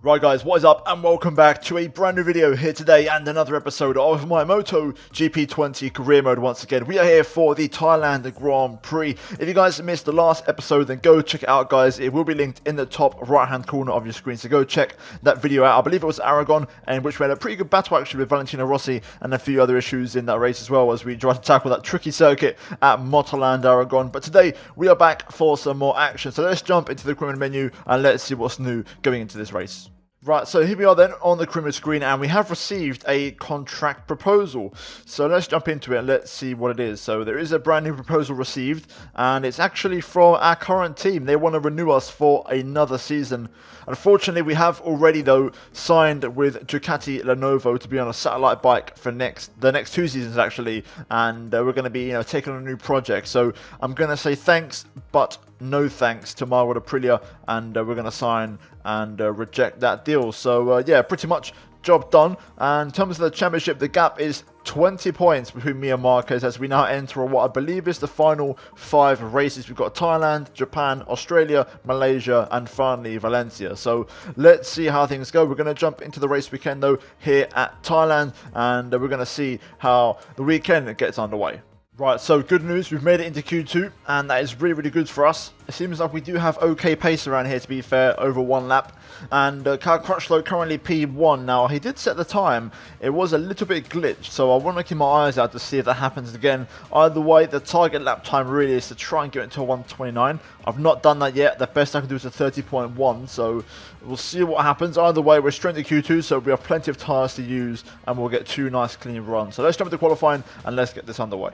Right guys, what is up and welcome back to a brand new video here today and another episode of my MotoGP 20 career mode once again. We are here for the Thailand Grand Prix. If you guys missed the last episode, then go check it out guys. It will be linked in the top right hand corner of your screen, so go check that video out. I believe it was Aragon, in which we had a pretty good battle actually with Valentino Rossi and a few other issues in that race as well as we tried to tackle that tricky circuit at Motoland Aragon. But today we are back for some more action, so let's jump into the equipment menu and let's see what's new going into this race. Right, so here we are then on the equipment screen and we have received a contract proposal. So let's jump into it and let's see what it is. So there is a brand new proposal received and it's actually from our current team. They want to renew us for another season. Unfortunately, we have already though signed with Ducati Lenovo to be on a satellite bike for the next 2 seasons actually, and we're going to be taking on a new project. So I'm going to say thanks, but no thanks to Mauro Aprilia, and we're going to sign and reject that deal. So yeah, pretty much job done. And in terms of the championship, the gap is 20 points between me and Marquez as we now enter what I believe is the final 5 races. We've got Thailand, Japan, Australia, Malaysia, and finally Valencia. So let's see how things go. We're going to jump into the race weekend though here at Thailand, and we're going to see how the weekend gets underway. Right, so good news, we've made it into Q2, and that is really, really good for us. It seems like we do have okay pace around here, to be fair, over 1 lap. And Kyle Crutchlow currently P1. Now, he did set the time. It was a little bit glitched, so I want to keep my eyes out to see if that happens again. Either way, the target lap time really is to try and get into a 1:29. I've not done that yet. The best I can do is a 30.1, so we'll see what happens. Either way, we're straight into Q2, so we have plenty of tyres to use, and we'll get 2 nice clean runs. So let's jump into qualifying, and let's get this underway.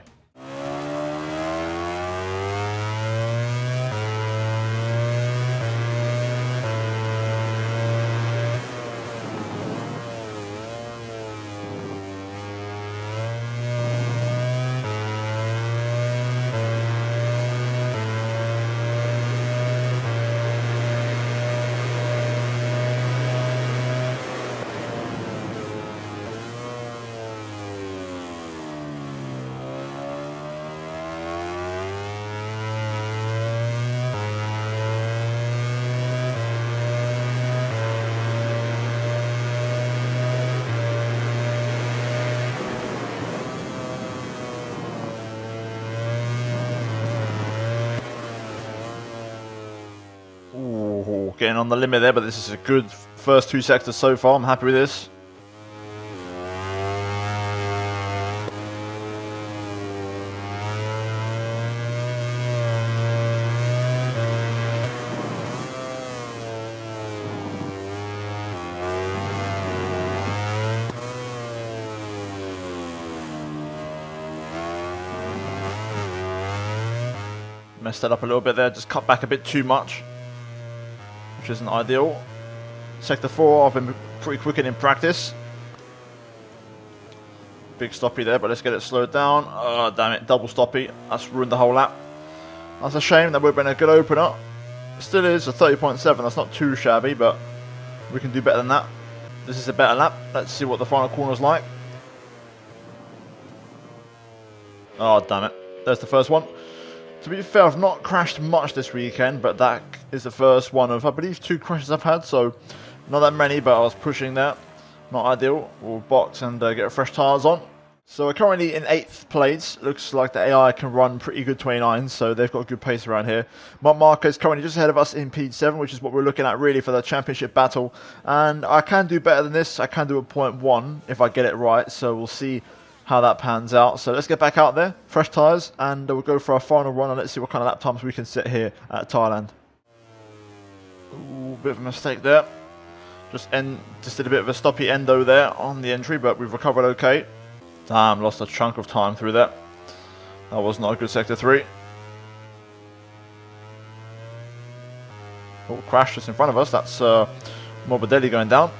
Getting on the limit there, but this is a good first 2 sectors so far. I'm happy with this. Messed that up a little bit there, just cut back a bit too much, which isn't ideal. Sector 4, I've been pretty quick in practice. Big stoppy there, but let's get it slowed down. Oh, damn it, double stoppy. That's ruined the whole lap. That's a shame. That would have been a good opener. Still is a 30.7. That's not too shabby, but we can do better than that. This is a better lap. Let's see what the final corner's like. Oh, damn it. There's the first one. To be fair, I've not crashed much this weekend, but that is the first one of, I believe, 2 crashes I've had, so not that many, but I was pushing that. Not ideal. We'll box and get fresh tyres on. So we're currently in 8th place. Looks like the AI can run pretty good 29s, so they've got good pace around here. Marc Marquez currently just ahead of us in P7, which is what we're looking at really for the championship battle. And I can do better than this. I can do a 0.1 if I get it right, so we'll see how that pans out. So let's get back out there, fresh tyres, and we'll go for our final run and let's see what kind of lap times we can set here at Thailand. Ooh, bit of a mistake there. Just did a bit of a stoppy endo there on the entry, but we've recovered okay. Damn, lost a chunk of time through that. That was not a good sector 3. Oh, crash just in front of us. That's Morbidelli going down.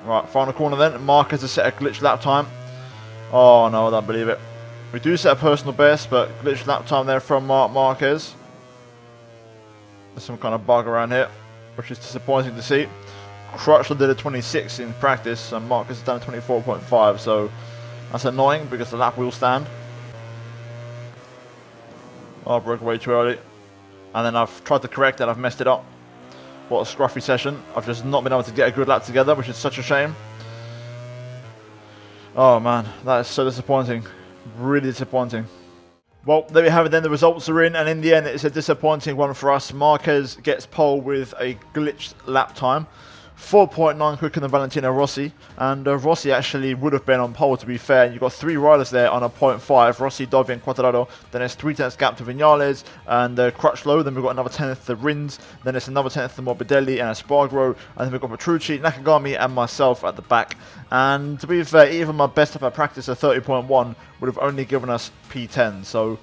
Right, final corner then. Marquez has set a glitch lap time. Oh no, I don't believe it. We do set a personal best, but glitch lap time there from Marc Marquez. There's some kind of bug around here, which is disappointing to see. Crutchlow did a 26 in practice, and Marquez has done a 24.5, so that's annoying because the lap will stand. Oh, I broke away too early. And then I've tried to correct it, I've messed it up. What a scruffy session. I've just not been able to get a good lap together, which is such a shame. Oh man, that is so disappointing. Really disappointing. Well, there we have it then. The results are in, and in the end, it's a disappointing one for us. Marquez gets pole with a glitched lap time. 4.9 quicker than Valentino Rossi, and Rossi actually would have been on pole, to be fair. You've got 3 riders there on a 0.5, Rossi, Dovi and Quartararo. Then there's 3 tenths gap to Viñales and Crutchlow. Then we've got another 10th to Rins. Then there's another 10th to Morbidelli and Espargaro. And then we've got Petrucci, Nakagami and myself at the back. And to be fair, even my best lap at practice of 30.1 would have only given us P10. So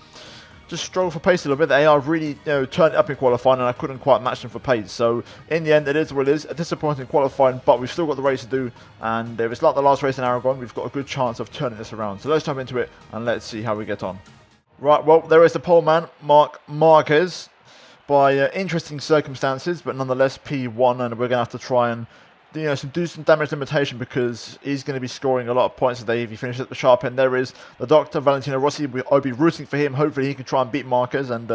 just struggled for pace a little bit. The AR really, turned it up in qualifying, and I couldn't quite match them for pace. So in the end, it is what it is. A disappointing qualifying, but we've still got the race to do. And if it's like the last race in Aragon, we've got a good chance of turning this around. So let's jump into it and let's see how we get on. Right, well, there is the pole man, Marc Marquez, by interesting circumstances, but nonetheless P1, and we're going to have to try and do some damage limitation, because he's going to be scoring a lot of points today if he finishes at the sharp end. There is the Doctor, Valentino Rossi. I'll be rooting for him. Hopefully he can try and beat Marquez and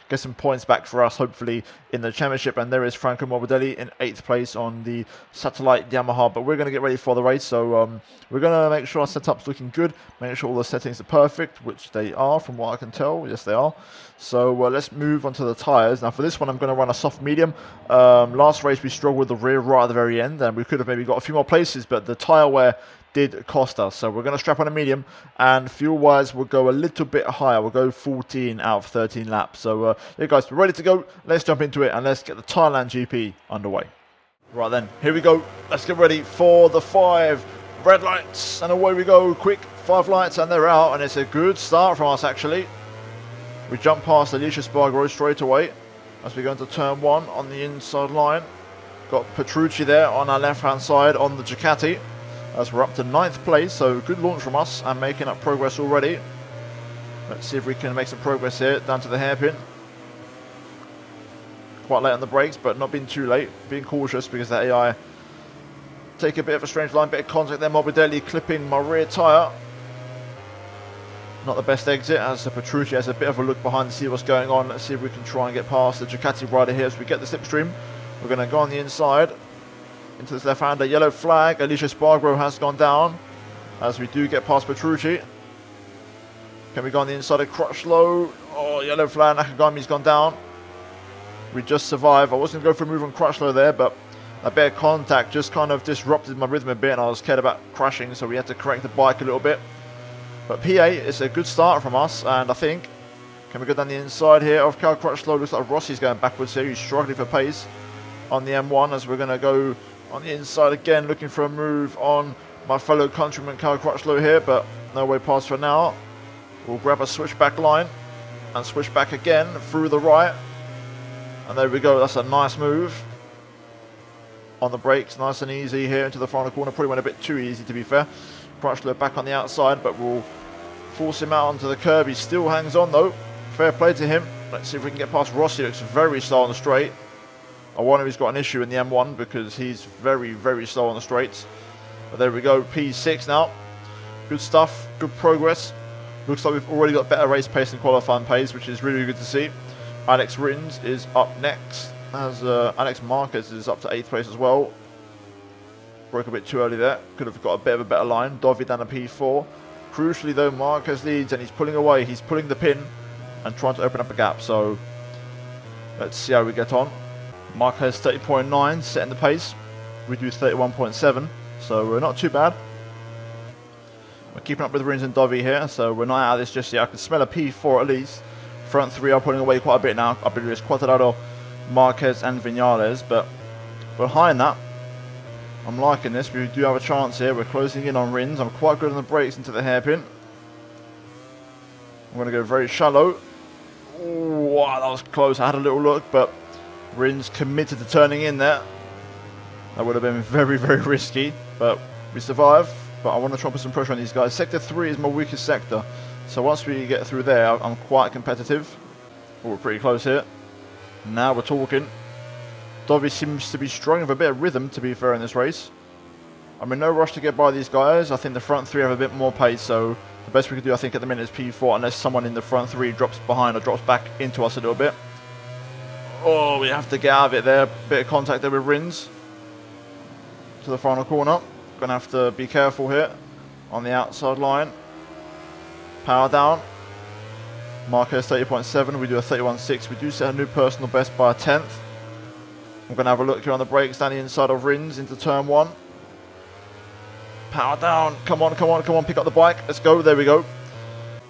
get some points back for us, hopefully, in the championship. And there is Franco Morbidelli in 8th place on the satellite Yamaha. But we're going to get ready for the race, so we're going to make sure our setup's looking good, make sure all the settings are perfect, which they are from what I can tell. Yes, they are. So let's move on to the tyres. Now for this one, I'm going to run a soft medium. Last race we struggled with the rear right at the very end, and we could have maybe got a few more places, but the tyre wear did cost us. So we're going to strap on a medium, and fuel wise we'll go a little bit higher. We'll go 14 out of 13 laps. So yeah guys, we're ready to go. Let's jump into it and let's get the Thailand GP underway. Right then, here we go. Let's get ready for the 5 red lights, and away we go. Quick 5 lights and they're out, and it's a good start from us actually. We jump past Alicia Spargaro straight away as we go into turn 1 on the inside line. Got Petrucci there on our left hand side on the Ducati as we're up to 9th place, so good launch from us and making up progress already. Let's see if we can make some progress here down to the hairpin. Quite late on the brakes, but not being too late, being cautious because the AI take a bit of a strange line, bit of contact there. Morbidelli clipping my rear tyre. Not the best exit, as Petrucci has a bit of a look behind to see what's going on. Let's see if we can try and get past the Ducati rider here as we get the slipstream. We're going to go on the inside into this left-hander. Yellow flag. Alicia Spargaro has gone down as we do get past Petrucci. Can we go on the inside of Crutchlow? Oh, yellow flag. Nakagami's gone down. We just survived. I was going to go for a move on Crutchlow there, but a bit of contact just kind of disrupted my rhythm a bit, and I was scared about crashing, so we had to correct the bike a little bit. But P8 is a good start from us, and I think, can we go down the inside here of Cal Crutchlow? Looks like Rossi's going backwards here. He's struggling for pace on the M1 as we're going to go on the inside again, looking for a move on my fellow countryman Cal Crutchlow here, but no way past for now. We'll grab a switchback line and switch back again through the right. And there we go. That's a nice move on the brakes. Nice and easy here into the final corner. Probably went a bit too easy, to be fair. Crutchlow back on the outside, but we'll force him out onto the curb. He still hangs on though. Fair play to him. Let's see if we can get past Rossi. Looks very slow on the straight. I wonder if he's got an issue in the M1 because he's very, very slow on the straights. But there we go. P6 now. Good stuff. Good progress. Looks like we've already got better race pace and qualifying pace, which is really good to see. Alex Rins is up next, as Alex Marquez is up to 8th place as well. Broke a bit too early there. Could have got a bit of a better line. Dovi down to P4. Crucially though, Marquez leads and he's pulling away. He's pulling the pin and trying to open up a gap. So let's see how we get on. Marquez 30.9, setting the pace. We do 31.7, so we're not too bad. We're keeping up with Rins and Dovi here, so we're not out of this just yet. I can smell a P4 at least. Front 3 are pulling away quite a bit now. I believe it's Quartararo, Marquez and Viñales, but behind that, I'm liking this. We do have a chance here. We're closing in on Rins. I'm quite good on the brakes into the hairpin. I'm going to go very shallow. Ooh, wow, that was close. I had a little look, but Rins committed to turning in there. That would have been very, very risky, but we survive. But I want to try and put some pressure on these guys. Sector 3 is my weakest sector. So once we get through there, I'm quite competitive. Oh, we're pretty close here. Now we're talking. Dovi seems to be struggling with a bit of rhythm, to be fair, in this race. I'm in no rush to get by these guys. I think the front three have a bit more pace, so the best we can do, I think, at the minute is P4, unless someone in the front three drops behind or drops back into us a little bit. Oh, we have to get out of it there. Bit of contact there with Rins. To the final corner. Gonna have to be careful here on the outside line. Power down. Marquez 30.7. We do a 31.6. We do set a new personal best by a 10th. I'm gonna have a look here on the brakes down the inside of Rins into turn 1. Power down. Come on, come on, come on. Pick up the bike. Let's go. There we go.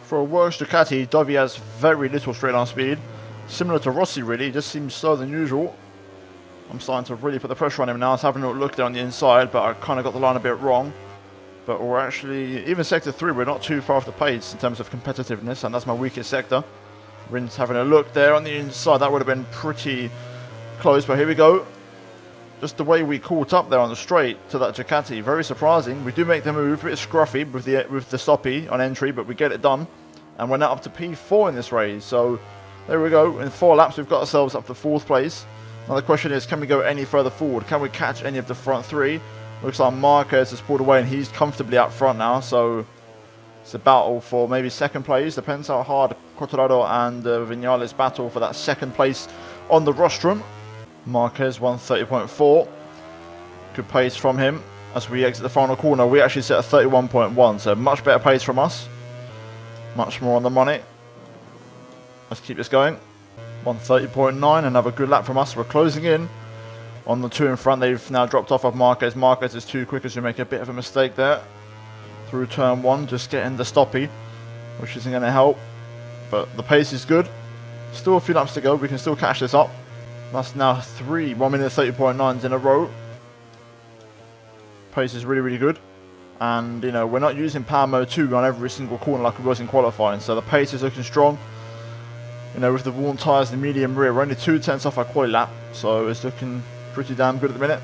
For a worse Ducati, Dovi has very little straight line speed. Similar to Rossi, really. Just seems slower than usual. I'm starting to really put the pressure on him now. I was having a look there on the inside, but I kind of got the line a bit wrong. But we're actually, even sector 3, we're not too far off the pace in terms of competitiveness, and that's my weakest sector. Rins having a look there on the inside. That would have been pretty close, but here we go. Just the way we caught up there on the straight to that Ducati, very surprising. We do make the move, a bit scruffy with the stoppy on entry, but we get it done. And we're now up to P4 in this race, so there we go. In 4 laps, we've got ourselves up to 4th place. Now the question is, can we go any further forward? Can we catch any of the front 3? Looks like Marquez has pulled away and he's comfortably out front now, so it's a battle for maybe 2nd place. Depends how hard Quartararo and Viñales battle for that 2nd place on the rostrum. Marquez 130.4. Good pace from him as we exit the final corner. We actually set a 31.1, so much better pace from us. Much more on the money. Let's keep this going. 130.9, another good lap from us. We're closing in on the 2 in front. They've now dropped off of Marquez. Marquez is too quick as we make a bit of a mistake there. Through turn 1, just getting the stoppy, which isn't going to help. But the pace is good. Still a few laps to go. We can still catch this up. That's now 3 1 minute 30.9s in a row. Pace is really, really good. And, you know, we're not using power mode 2 on every single corner like we was in qualifying. So the pace is looking strong. You know, with the worn tyres and the medium rear, we're only 2/10 off our quali lap, so it's looking pretty damn good at the minute.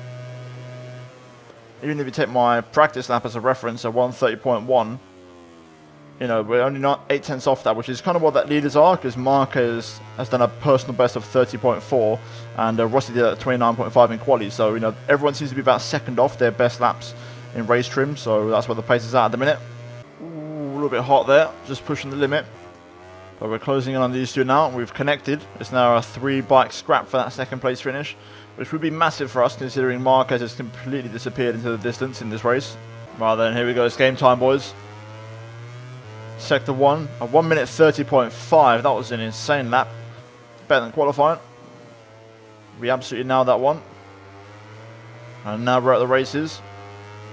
Even if you take my practice lap as a reference, at 130.1, you know, we're only not 8/10 off that, which is kind of what that leaders are, because Marquez has done a personal best of 30.4, and Rossi did at 29.5 in quali, so, you know, everyone seems to be about 2nd off their best laps in race trim, so that's what the pace is at the minute. Ooh, a little bit hot there, just pushing the limit. But we're closing in on these 2 now. We've connected. It's now a 3-bike scrap for that 2nd place finish, which would be massive for us considering Marquez has completely disappeared into the distance in this race. Right then, here we go. It's game time, boys. Sector 1, a 1 minute 30.5. That was an insane lap. Better than qualifying. We absolutely nailed that one. And now we're at the races.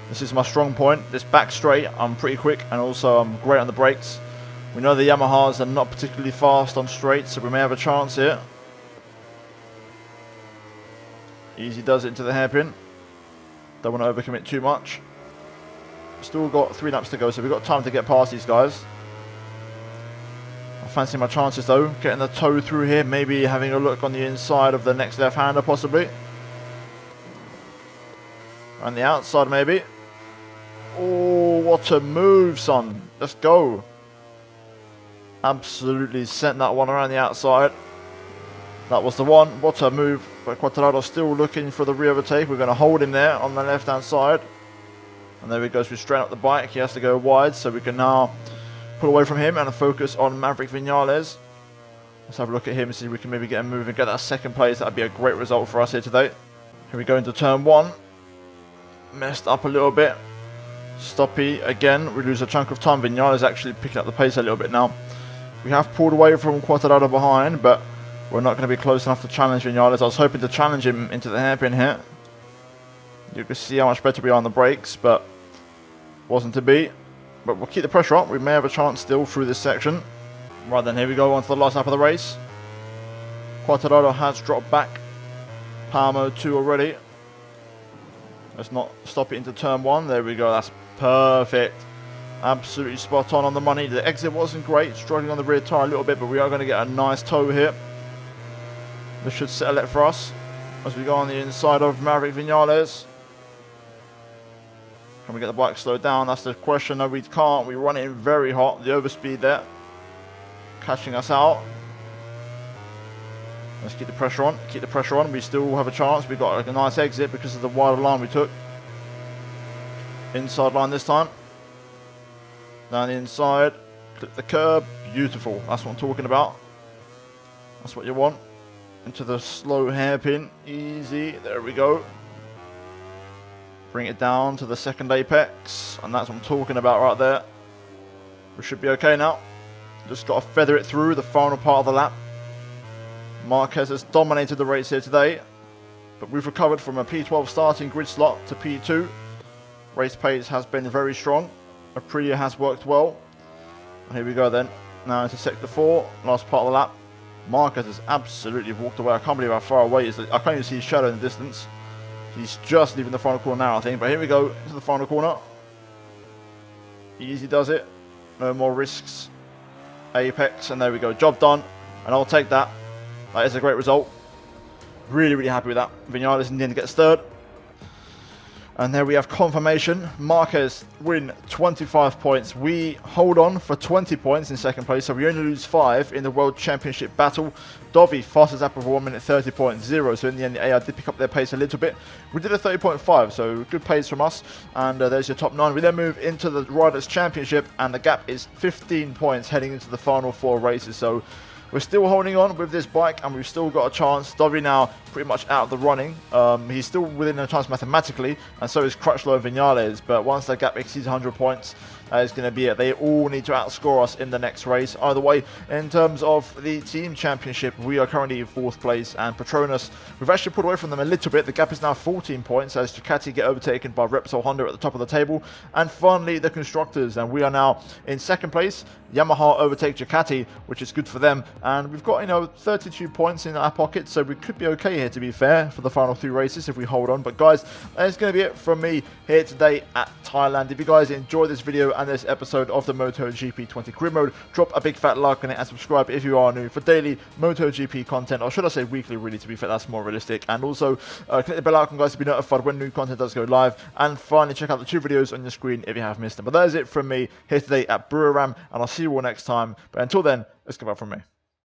This is my strong point. This back straight, I'm pretty quick, and also I'm great on the brakes. We know the Yamahas are not particularly fast on straights, so we may have a chance here. Easy does it into the hairpin. Don't want to overcommit too much. Still got 3 laps to go, so we've got time to get past these guys. I fancy my chances though. Getting the toe through here, maybe having a look on the inside of the next left-hander possibly. And the outside maybe. Oh, what a move, son. Let's go. Absolutely sent that one around the outside. That was the one. What a move. But Quartararo still looking for the re-overtake. We're going to hold him there on the left-hand side. And there we go. So we straighten up the bike. He has to go wide. So we can now pull away from him and focus on Maverick Viñales. Let's have a look at him and see if we can maybe get him moving. Get that 2nd place. That would be a great result for us here today. Here we go into turn 1. Messed up a little bit. Stoppy again. We lose a chunk of time. Viñales actually picking up the pace a little bit now. We have pulled away from Quartararo behind, but we're not going to be close enough to challenge Viñales. I was hoping to challenge him into the hairpin here. You can see how much better we are on the brakes, but wasn't to be. But we'll keep the pressure on. We may have a chance still through this section. Right then, here we go on to the last lap of the race. Quartararo has dropped back. Power mode 2 already. Let's not stop it into turn 1. There we go. That's perfect. Absolutely spot on the money. The exit wasn't great. Struggling on the rear tyre a little bit, but we are going to get a nice toe here. This should settle it for us as we go on the inside of Maverick Viñales. Can we get the bike slowed down? That's the question. No, we can't. We run it in very hot. The overspeed there. Catching us out. Let's keep the pressure on. Keep the pressure on. We still have a chance. We got a nice exit because of the wider line we took. Inside line this time. Down the inside. Clip the curb. Beautiful. That's what I'm talking about. That's what you want. Into the slow hairpin. Easy. There we go. Bring it down to the second apex. And that's what I'm talking about right there. We should be okay now. Just got to feather it through the final part of the lap. Marquez has dominated the race here today. But we've recovered from a P12 starting grid slot to P2. Race pace has been very strong. Aprilia has worked well. And here we go then. Now into sector 4. Last part of the lap. Marquez has absolutely walked away. I can't believe how far away he is. I can't even see his shadow in the distance. He's just leaving the final corner now, I think. But here we go into the final corner. Easy does it. No more risks. Apex. And there we go. Job done. And I'll take that. That is a great result. Really, really happy with that. Vinales in the end gets third. And there we have confirmation. Marquez win 25 points. We hold on for 20 points in second place, so we only lose 5 in the World Championship battle. Dovi, fastest lap of 1 minute 30.0, so in the end the AI did pick up their pace a little bit. We did a 30.5, so good pace from us. And there's your top 9. We then move into the Riders' Championship, and the gap is 15 points heading into the final 4 races. So we're still holding on with this bike, and we've still got a chance. Dovi now pretty much out of the running. He's still within a chance mathematically, and so is Crutchlow and Vinales. But once that gap exceeds 100 points, that is going to be it. They all need to outscore us in the next race. Either way, in terms of the team championship, we are currently in 4th place, and Petronas, we've actually pulled away from them a little bit. The gap is now 14 points as Ducati get overtaken by Repsol Honda at the top of the table. And finally, the constructors, and we are now in 2nd place. Yamaha overtake Ducati, which is good for them. And we've got, 32 points in our pocket, so we could be okay here, to be fair, for the final 3 races if we hold on. But guys, that's going to be it from me here today at Thailand. If you guys enjoyed this video and this episode of the MotoGP 20 Career Mode, drop a big fat like on it and subscribe if you are new for daily MotoGP content, or should I say weekly, really, to be fair, that's more realistic. And also click the bell icon, guys, to be notified when new content does go live. And finally, check out the 2 videos on your screen if you have missed them. But that is it from me here today at Buriram, and I'll see you all next time. But until then, it's goodbye from me.